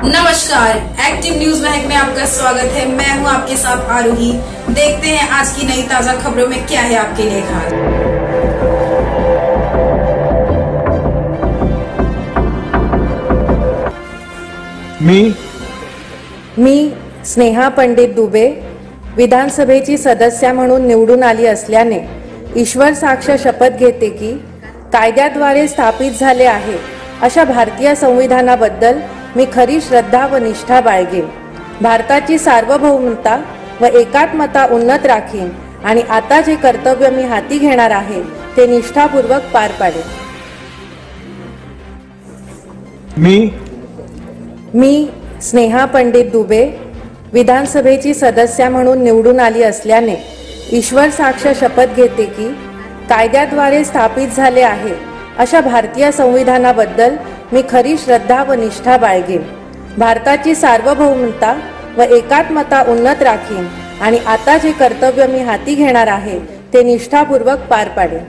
नमस्कार, active news Mahak में आपका स्वागत है। मैं हूं आपके साथ आरोही। देखते हैं आज की नई ताजा खबरों में क्या है आपके लिए खास। मी स्नेहा पंडित दुबे विधानसभेची सदस्य म्हणून निवडून आली असल्याने ईश्वर साक्ष शपथ घेते की कायद्याद्वारे स्थापित झाले आहे अशा भारतीय संविधानाबद्दल मी खरी श्रद्धा व निष्ठा बाळगेन, भारताची सार्वभौमता व एकात्मता उन्नत राखीन आणि आता जे कर्तव्य मी हाती घेणार आहे ते निष्ठापूर्वक पार पाडेन। मी स्नेहा पंडित दुबे विधानसभेची सदस्य म्हणून निवडून आली असल्याने ईश्वर साक्ष शपथ घेते की कायद्याद्वारे स्थापित झाले आहे अशा भारतीय संविधानाबद्दल मी खरी श्रद्धा व निष्ठा बाळगेन, भारताची सार्वभौमता व एकात्मता उन्नत राखीन आणि आता जे कर्तव्य मी हाती घेणार आहे ते निष्ठापूर्वक पार पाडेन।